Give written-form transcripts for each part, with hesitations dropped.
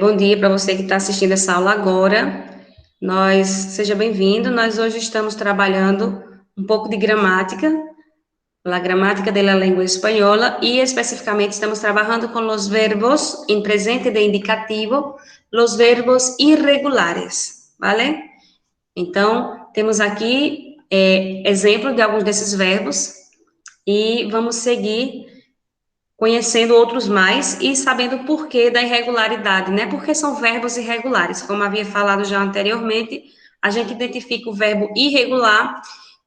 Bom dia para você que está assistindo essa aula agora. Seja bem-vindo. Nós hoje estamos trabalhando um pouco de gramática, a gramática da língua espanhola, e especificamente estamos trabalhando com os verbos em presente de indicativo, os verbos irregulares, ¿vale? Então, temos aqui exemplo de alguns desses verbos e vamos seguir conhecendo outros mais e sabendo o porquê da irregularidade, né? Porque são verbos irregulares. Como havia falado já anteriormente, a gente identifica o verbo irregular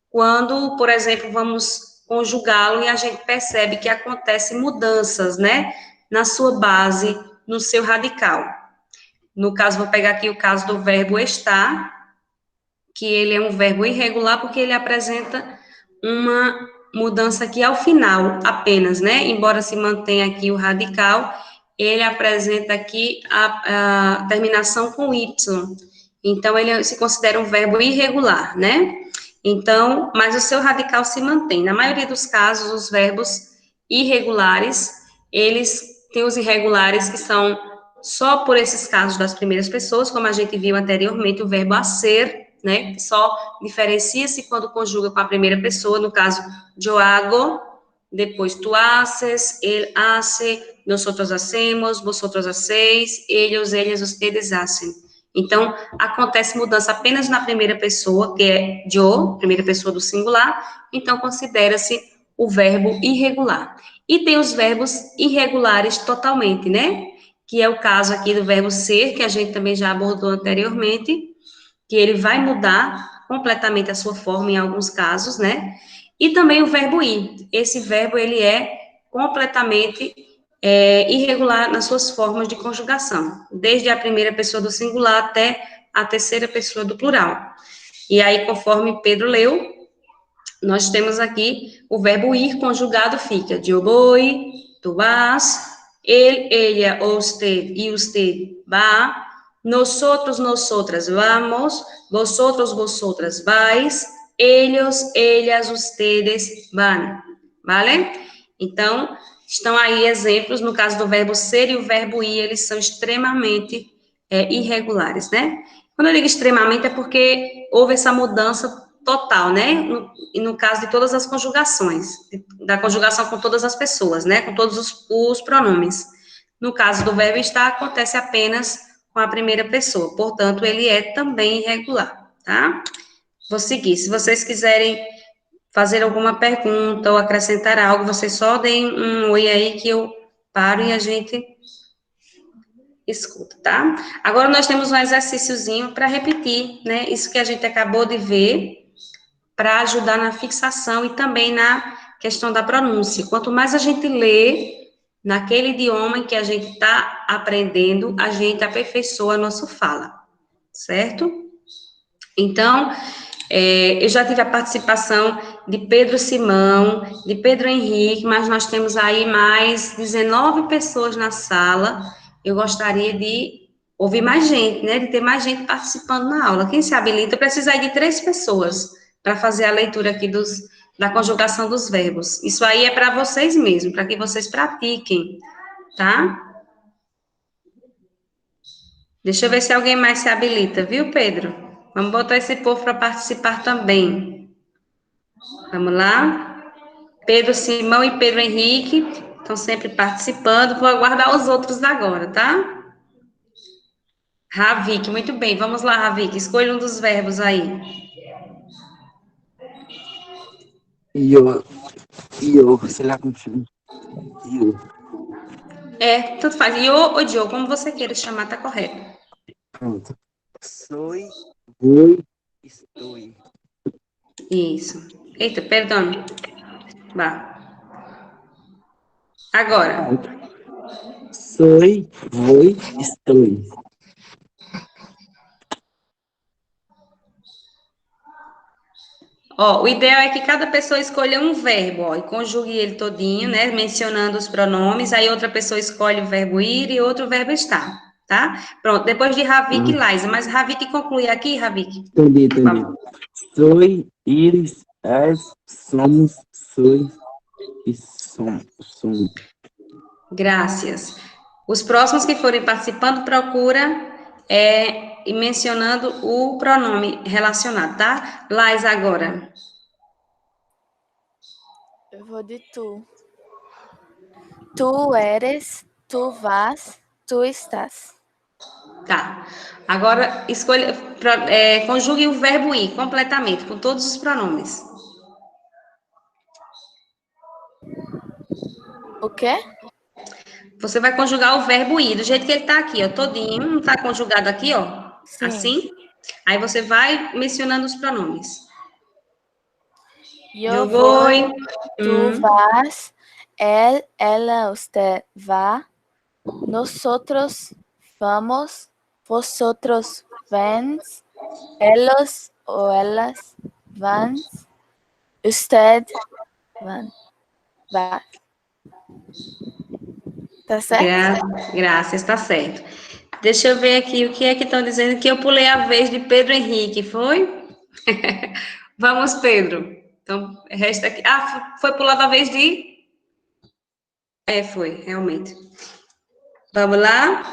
quando, por exemplo, vamos conjugá-lo e a gente percebe que acontecem mudanças, né? Na sua base, no seu radical. No caso, vou pegar aqui o caso do verbo estar, que ele é um verbo irregular porque ele apresenta uma mudança aqui ao final apenas, né? Embora se mantenha aqui o radical, ele apresenta aqui a terminação com Y. Então, ele se considera um verbo irregular, né? Então, mas o seu radical se mantém. Na maioria dos casos, os verbos irregulares, eles têm os irregulares que são só por esses casos das primeiras pessoas, como a gente viu anteriormente, o verbo ser, né, que só diferencia-se quando conjuga com a primeira pessoa, no caso, yo hago, depois tu haces, él hace, nosotros hacemos, vosotros hacéis, ellos, ellas, ustedes hacen. Então, acontece mudança apenas na primeira pessoa, que é yo, primeira pessoa do singular, então considera-se o verbo irregular. E tem os verbos irregulares totalmente, né? Que é o caso aqui do verbo ser, que a gente também já abordou anteriormente, que ele vai mudar completamente a sua forma em alguns casos, né? E também o verbo ir. Esse verbo, ele é completamente irregular nas suas formas de conjugação, desde a primeira pessoa do singular até a terceira pessoa do plural. E aí, conforme Pedro leu, nós temos aqui o verbo ir conjugado fica yo voy, tu vas, él, ella, usted y usted va, nosotros, nosotras vamos, vosotros, vosotras vais, ellos, ellas, ustedes van, ¿vale? Então, estão aí exemplos, no caso do verbo ser e o verbo ir, eles são extremamente irregulares, né? Quando eu digo extremamente é porque houve essa mudança total, né? E no caso de todas as conjugações, da conjugação com todas as pessoas, né? Com todos os pronomes. No caso do verbo estar, acontece apenas com a primeira pessoa, portanto, ele é também irregular, tá? Vou seguir. Se vocês quiserem fazer alguma pergunta ou acrescentar algo, vocês só deem um oi aí que eu paro e a gente escuta, tá? Agora nós temos um exercíciozinho para repetir, né? Isso que a gente acabou de ver, para ajudar na fixação e também na questão da pronúncia. Quanto mais a gente lê naquele idioma em que a gente está aprendendo, a gente aperfeiçoa a nossa fala, certo? Então, eu já tive a participação de Pedro Simão, de Pedro Henrique, mas nós temos aí mais 19 pessoas na sala. Eu gostaria de ouvir mais gente, né? De ter mais gente participando na aula. Quem se habilita? Eu preciso aí de 3 pessoas para fazer a leitura aqui da conjugação dos verbos. Isso aí é para vocês mesmos, para que vocês pratiquem, tá? Deixa eu ver se alguém mais se habilita, viu, Pedro? Vamos botar esse povo para participar também. Vamos lá? Pedro Simão e Pedro Henrique estão sempre participando. Vou aguardar os outros agora, tá? Ravik, muito bem. Vamos lá, Ravik. Escolha um dos verbos aí. Yo, yo, sei lá como chama. Yo. Tanto faz. Io ou Joe, como você queira chamar, tá correto. Pronto. Soy, voy, estoy. Isso. Eita, perdão. Vá. Agora. Pronto. Soy, voy, estoy. Ó, o ideal é que cada pessoa escolha um verbo, ó, e conjugue ele todinho, né, mencionando os pronomes, aí outra pessoa escolhe o verbo ir e outro o verbo estar, tá? Pronto, depois de Ravik e Ah, Liza, mas Ravik conclui aqui, Ravik, entendi, por entendi. favor. Soy, eres, és, somos, sois e som. Graças. Os próximos que forem participando, procura e mencionando o pronome relacionado, tá? Lais, agora. Eu vou de tu. Tu eres, tu vas, tu estás. Tá. Agora, escolha, conjugue o verbo ir completamente, com todos os pronomes. O quê? Você vai conjugar o verbo ir, do jeito que ele tá aqui, ó, todinho, não tá conjugado aqui, ó, Sim. assim. Aí você vai mencionando os pronomes. Eu vou, tu Hum, vas, ela, usted va, nosotros vamos, vosotros vens, ellos o elas van, usted van, va. Tá certo? graças, está certo. Deixa eu ver aqui o que é que estão dizendo que eu pulei a vez de Pedro Henrique, foi? Vamos, Pedro. Então, resta aqui. Ah, foi pulada a vez de. Foi, realmente. Vamos lá?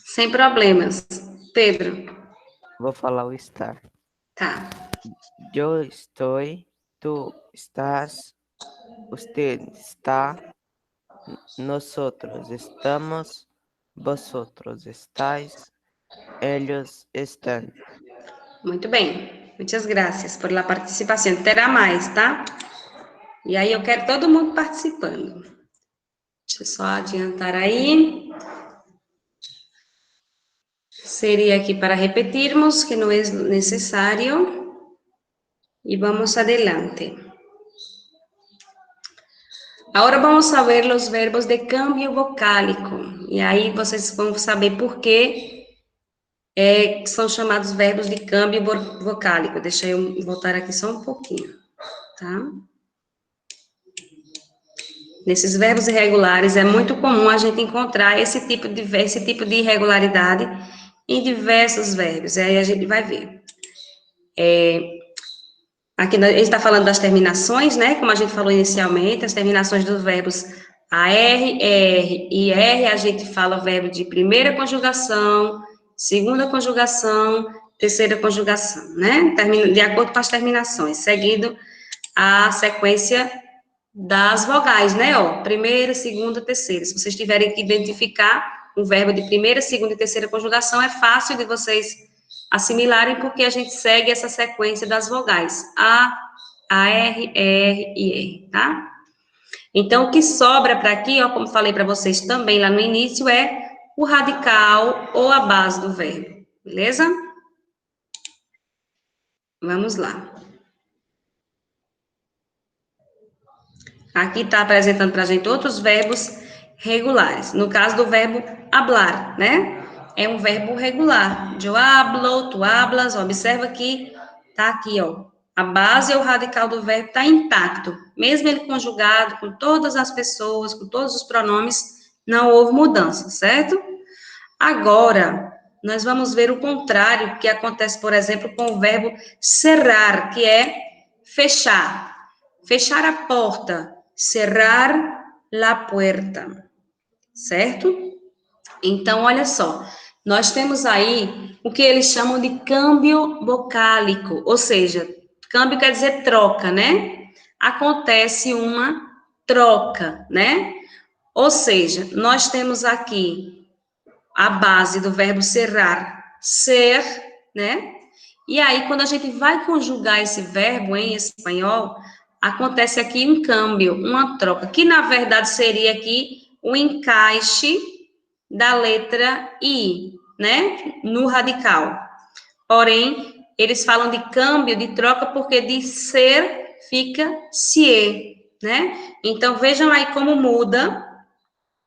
Sem problemas. Pedro. Vou falar o estar. Tá. Eu estou, tu estás, usted está, nosotros estamos, vosotros estáis, ellos están. Muito bem. Muitas graças por la participação. Terá mais, tá? E aí eu quero todo mundo participando. Deixa eu só adiantar aí. Seria aqui para repetirmos, que não é necessário. E vamos adelante. Agora vamos a ver os verbos de cambio vocálico. E aí vocês vão saber por que são chamados verbos de câmbio vocálico. Deixa eu voltar aqui só um pouquinho, tá? Nesses verbos irregulares é muito comum a gente encontrar esse tipo de irregularidade em diversos verbos. E aí a gente vai ver. Aqui a gente está falando das terminações, né? Como a gente falou inicialmente, as terminações dos verbos AR, ER e R, a gente fala o verbo de primeira conjugação, segunda conjugação, terceira conjugação, né? De acordo com as terminações, seguindo a sequência das vogais, né? Ó, primeira, segunda, terceira. Se vocês tiverem que identificar o verbo de primeira, segunda e terceira conjugação, é fácil de vocês assimilarem, porque a gente segue essa sequência das vogais. R, e R, tá? Então, o que sobra para aqui, ó, como falei para vocês também lá no início, é o radical ou a base do verbo, beleza? Vamos lá. Aqui está apresentando para a gente outros verbos regulares. No caso do verbo hablar, né? É um verbo regular. Eu hablo, tu hablas. Observa que tá aqui, ó. A base ou radical do verbo está intacto. Mesmo ele conjugado com todas as pessoas, com todos os pronomes, não houve mudança, certo? Agora, nós vamos ver o contrário, que acontece, por exemplo, com o verbo cerrar, que é fechar. Fechar a porta, cerrar la puerta, certo? Então, olha só, nós temos aí o que eles chamam de câmbio vocálico, ou seja, câmbio quer dizer troca, né? Acontece uma troca, né? Ou seja, nós temos aqui a base do verbo cerrar, ser, né? E aí, quando a gente vai conjugar esse verbo em espanhol, acontece aqui um câmbio, uma troca, que na verdade seria aqui o encaixe da letra I, né? No radical. Porém, eles falam de câmbio, de troca, porque de ser fica se, né? Então, vejam aí como muda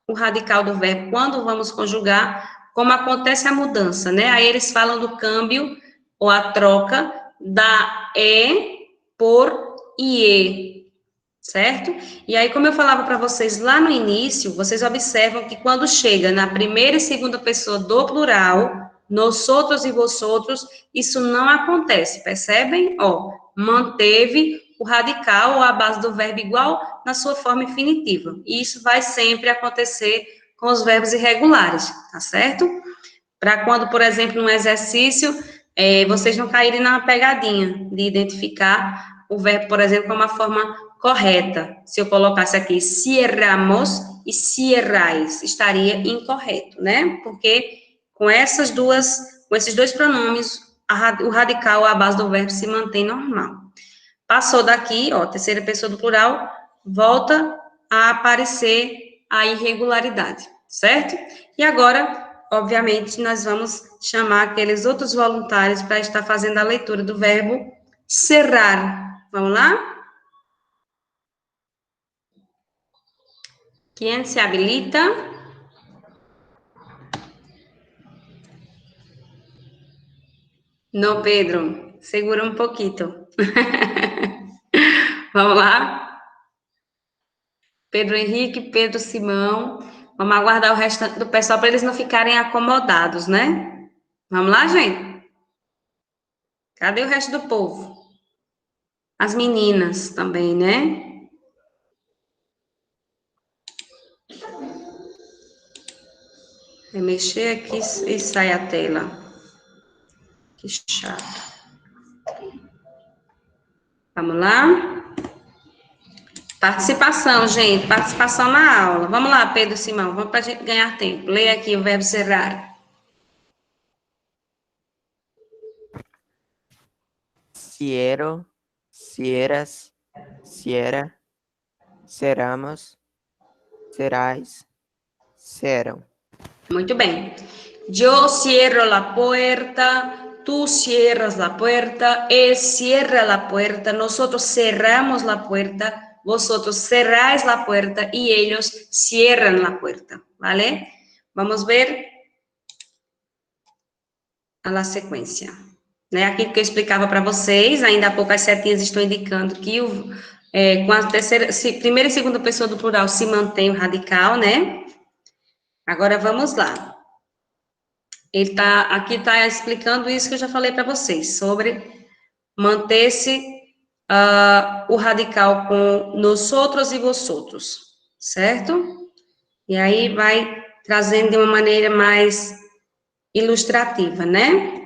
o radical do verbo quando vamos conjugar, como acontece a mudança, né? Aí eles falam do câmbio ou a troca da E por IE, certo? E aí, como eu falava para vocês lá no início, vocês observam que quando chega na primeira e segunda pessoa do plural, nós outros e vosotros, isso não acontece, percebem? Ó, manteve o radical ou a base do verbo igual na sua forma infinitiva. E isso vai sempre acontecer com os verbos irregulares, tá certo? Para quando, por exemplo, no exercício, vocês não caírem na pegadinha de identificar o verbo, por exemplo, com uma forma correta. Se eu colocasse aqui cierramos e cierrais, estaria incorreto, né? Porque com esses dois pronomes, o radical, a base do verbo, se mantém normal. Passou daqui, ó, terceira pessoa do plural, volta a aparecer a irregularidade, certo? E agora, obviamente, nós vamos chamar aqueles outros voluntários para estar fazendo a leitura do verbo cerrar. Vamos lá? Quem se habilita? Não, Pedro. Segura um pouquinho. Vamos lá? Pedro Henrique, Pedro Simão. Vamos aguardar o restante do pessoal para eles não ficarem acomodados, né? Vamos lá, gente? Cadê o resto do povo? As meninas também, né? É mexer aqui e sai a tela. Que chato. Vamos lá? Participação, gente. Participação na aula. Vamos lá, Pedro Simão. Vamos para a gente ganhar tempo. Leia aqui o verbo cerrar. Ciero, cieras, ciera, ceramos, cerais, serão. Muito bem. Yo cierro la puerta, tú cierras la puerta, él cierra la puerta, nosotros cerramos la puerta, vosotros cerráis la puerta y ellos cierran la puerta, ¿vale? Vamos ver a la sequência. Né? Aquilo que eu explicava para vocês, ainda há pouco as setinhas estão indicando que com a primeira e segunda pessoa do plural se mantém o radical, né? Agora vamos lá. Aqui está explicando isso que eu já falei para vocês, sobre manter-se o radical com nosotros e vosotros, certo? E aí vai trazendo de uma maneira mais ilustrativa, né?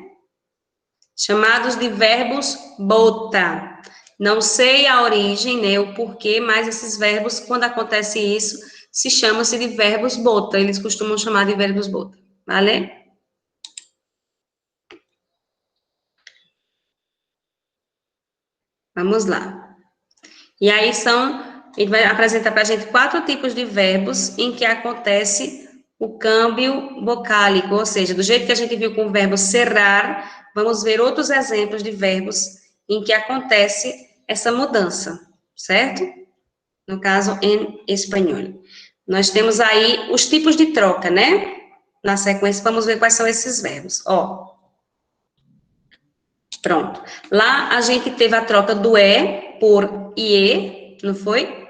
Chamados de verbos bota. Não sei a origem, né, o porquê, mas esses verbos, quando acontece isso, se chama-se de verbos bota. Eles costumam chamar de verbos bota, vale? Vamos lá. E aí ele vai apresentar para a gente 4 tipos de verbos em que acontece o câmbio vocálico, ou seja, do jeito que a gente viu com o verbo cerrar, vamos ver outros exemplos de verbos em que acontece essa mudança, certo? No caso, em espanhol. Nós temos aí os tipos de troca, né? Na sequência, vamos ver quais são esses verbos. Ó, pronto. Lá a gente teve a troca do E por IE, não foi?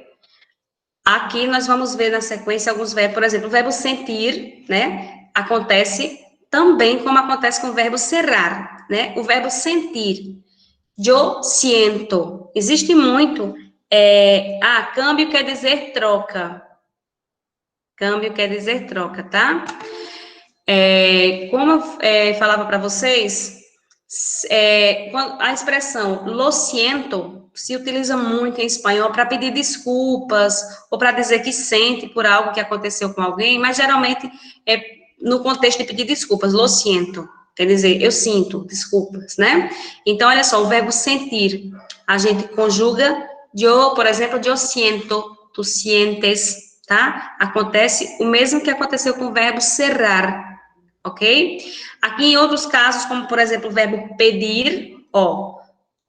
Aqui nós vamos ver na sequência alguns verbos, por exemplo, o verbo sentir, né? Acontece também como acontece com o verbo cerrar, né? O verbo sentir. Eu siento. Existe muito. Câmbio quer dizer troca. Câmbio quer dizer troca, tá? Como eu falava para vocês, a expressão lo siento se utiliza muito em espanhol para pedir desculpas ou para dizer que sente por algo que aconteceu com alguém, mas geralmente é no contexto de pedir desculpas, lo siento, quer dizer, eu sinto desculpas, né? Então, olha só, o verbo sentir, a gente conjuga por exemplo, eu siento, tu sientes, tá? Acontece o mesmo que aconteceu com o verbo cerrar, ok? Aqui em outros casos, como por exemplo o verbo pedir, ó,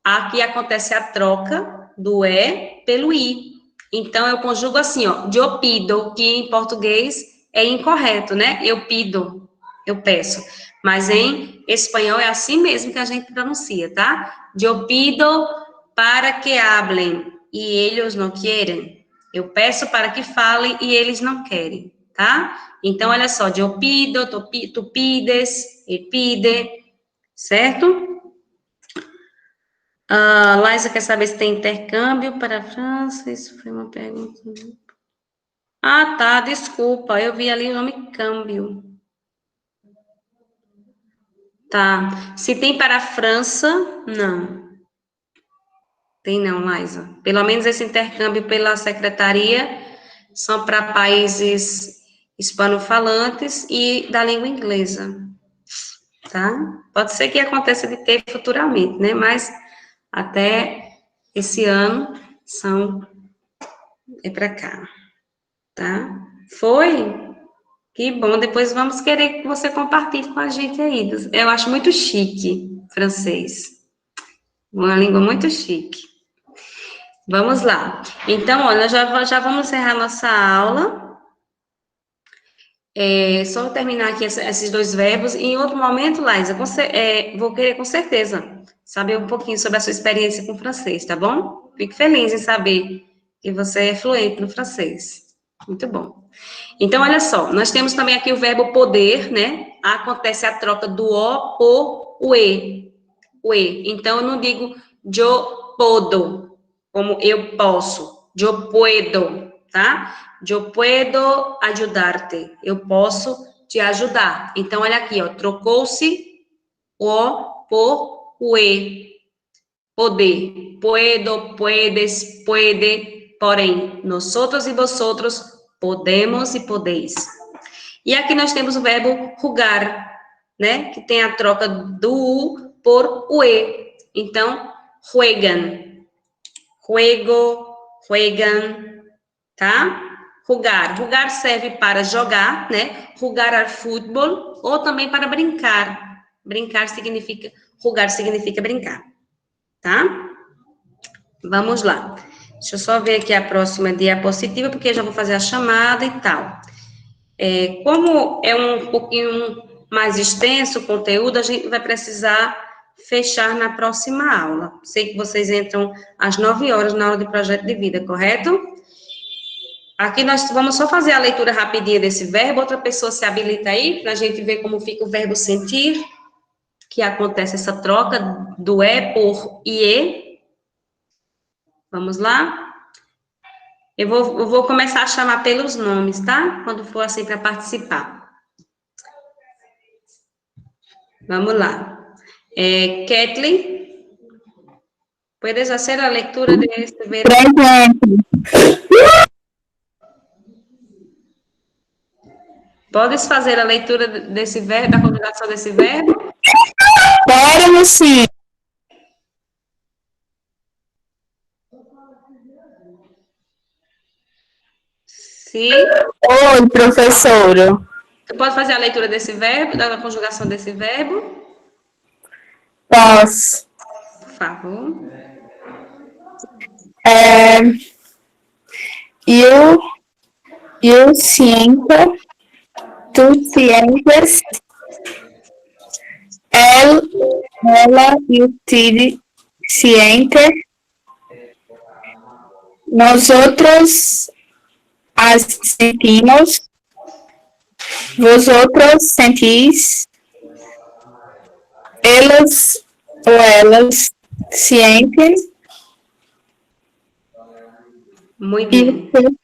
aqui acontece a troca do E pelo I. Então, eu conjugo assim, ó, eu pido, que em português é incorreto, né? Eu pido, eu peço. Mas em espanhol é assim mesmo que a gente pronuncia, tá? Eu pido para que hablen e eles não querem. Eu peço para que falem e eles não querem, tá? Então, olha só, eu pido, tu pides, ele pide, certo? Laisa quer saber se tem intercâmbio para a França. Isso foi uma pergunta. Ah, tá, desculpa, eu vi ali o nome câmbio. Tá. Se tem para a França, não. Tem não, Laisa. Pelo menos esse intercâmbio pela secretaria são para países hispanofalantes e da língua inglesa, tá? Pode ser que aconteça de ter futuramente, né? Mas até esse ano é para cá, tá? Foi? Que bom. Depois vamos querer que você compartilhe com a gente aí. Eu acho muito chique francês. Uma língua muito chique. Vamos lá. Então, olha, já vamos encerrar nossa aula. Só terminar aqui esses dois verbos. E em outro momento, Laísa, vou querer com certeza saber um pouquinho sobre a sua experiência com o francês, tá bom? Fico feliz em saber que você é fluente no francês. Muito bom. Então, olha só, nós temos também aqui o verbo poder, né? Acontece a troca do O por o E. O E. Então, eu não digo yo puedo, como eu posso. Yo puedo, tá? Yo puedo ayudarte. Eu posso te ajudar. Então, olha aqui, ó. Trocou-se o por o E. Poder. Puedo, puedes, puede. Porém, nosotros e vosotros podemos e podeis. E aqui nós temos o verbo rugar, né? Que tem a troca do U por o E. Então, juegan. Juego, juegan, tá? Rugar. Rugar serve para jogar, né? Rugar ao futebol ou também para brincar. Rugar significa brincar, tá? Vamos lá. Deixa eu só ver aqui a próxima diapositiva, porque eu já vou fazer a chamada e tal. Como é um pouquinho mais extenso o conteúdo, a gente vai precisar fechar na próxima aula. Sei que vocês entram às 9 horas na aula de projeto de vida, correto? Aqui nós vamos só fazer a leitura rapidinha desse verbo. Outra pessoa se habilita aí, para a gente ver como fica o verbo sentir, que acontece essa troca do é por ie. Vamos lá? Eu vou começar a chamar pelos nomes, tá? Quando for assim para participar. Vamos lá. Kathleen, puedes hacer a lectura de este verbo? Podes fazer a leitura desse verbo, da conjugação desse verbo? Podemos sim. Sim. Oi, professora. Tu pode fazer a leitura desse verbo, da conjugação desse verbo? Posso. Por favor. Eu siento, tú sientes, él, ela y usted siente, nosotros sentimos, vosotros sentís, elas ou elas sentem, Muito e bem.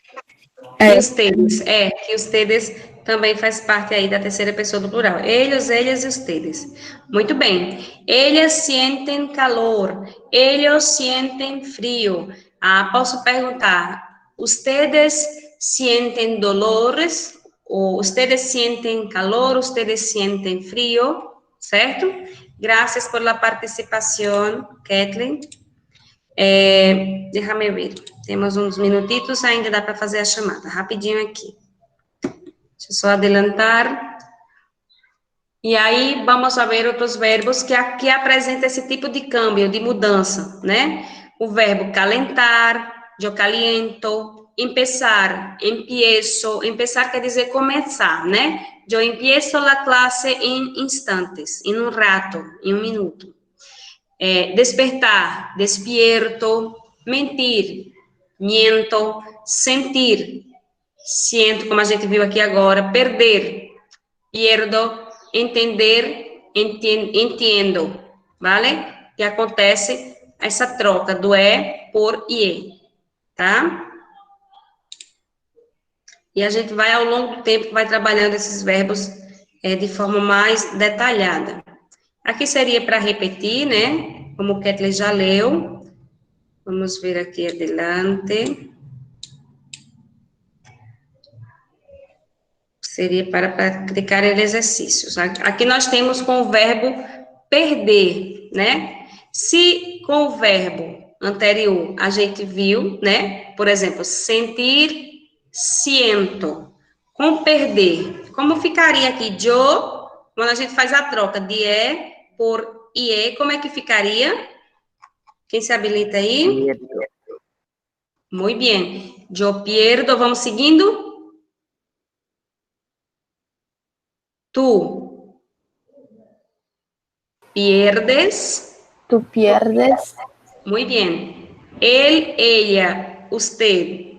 é, Que ustedes também faz parte aí da terceira pessoa do plural. Eles, ellas e ustedes. Muito bem. Ellas sienten calor. Ellos sienten frío. Posso perguntar, ustedes sienten dolores? Ou ustedes sienten calor? Ustedes sienten frío? Certo? Graças por la participação, Kathleen. Déjame ver. Temos uns minutitos, ainda dá para fazer a chamada. Rapidinho aqui. Deixa eu só adelantar. E aí, vamos a ver outros verbos que aqui apresentam esse tipo de câmbio, de mudança, né? O verbo calentar, eu caliento, empezar, empiezo. Empezar quer dizer começar, né? Eu empiezo a classe em instantes, em um rato, em um minuto. Despertar, despierto, mentir, miento, sentir, siento, como a gente viu aqui agora, perder, pierdo, entender, entendo, vale? Que acontece essa troca do por e, tá? E a gente vai, ao longo do tempo, vai trabalhando esses verbos de forma mais detalhada. Aqui seria para repetir, né? Como o Ketley já leu. Vamos ver aqui adelante. Seria para praticar exercícios. Aqui nós temos com o verbo perder, né? Se com o verbo anterior a gente viu, né? Por exemplo, sentir, siento. Com perder, como ficaria aqui? Yo, quando a gente faz a troca de por ie, como é que ficaria? Quem se habilita aí? Pierdo. Muito bem. Yo pierdo, vamos seguindo? Tu pierdes. Tu pierdes. Muy bien. Él, ella, usted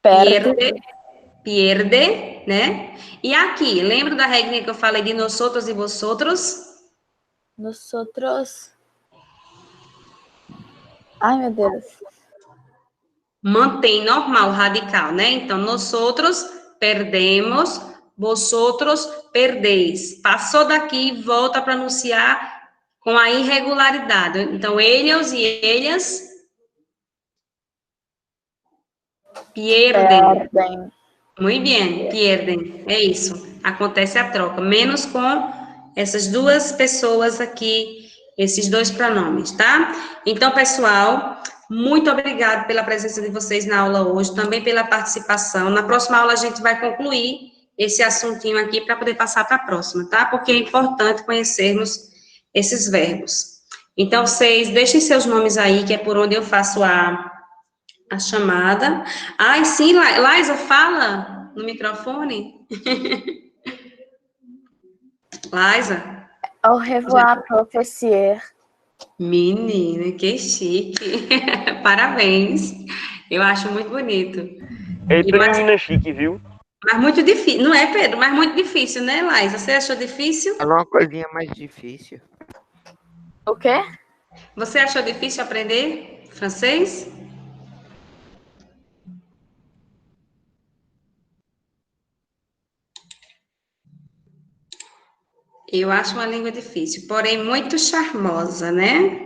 Perde. pierde, né? E aqui, lembra da regrinha que eu falei de nosotros e vosotros? Nosotros. Ai, meu Deus. Mantém normal, radical, né? Então, nosotros perdemos, vosotros perdeis. Passou daqui, volta a pronunciar com a irregularidade. Então, ellos e ellas pierden. Perdem. Muito bem, pierden. É isso. Acontece a troca, menos com essas duas pessoas aqui, esses dois pronomes, tá? Então, pessoal, muito obrigado pela presença de vocês na aula hoje, também pela participação. Na próxima aula a gente vai concluir esse assuntinho aqui para poder passar para a próxima, tá? Porque é importante conhecermos esses verbos. Então, vocês deixem seus nomes aí, que é por onde eu faço a chamada. Ai, sim, Laisa, fala no microfone. Laisa. Au revoir, professeur. Menina, que chique. Parabéns. Eu acho muito bonito. Eita, menina chique, viu? Mas muito difícil, não é, Pedro? Mas muito difícil, né, Laisa? Você achou difícil? Fala uma coisinha mais difícil. O quê? Você achou difícil aprender francês? Eu acho uma língua difícil, porém muito charmosa, né?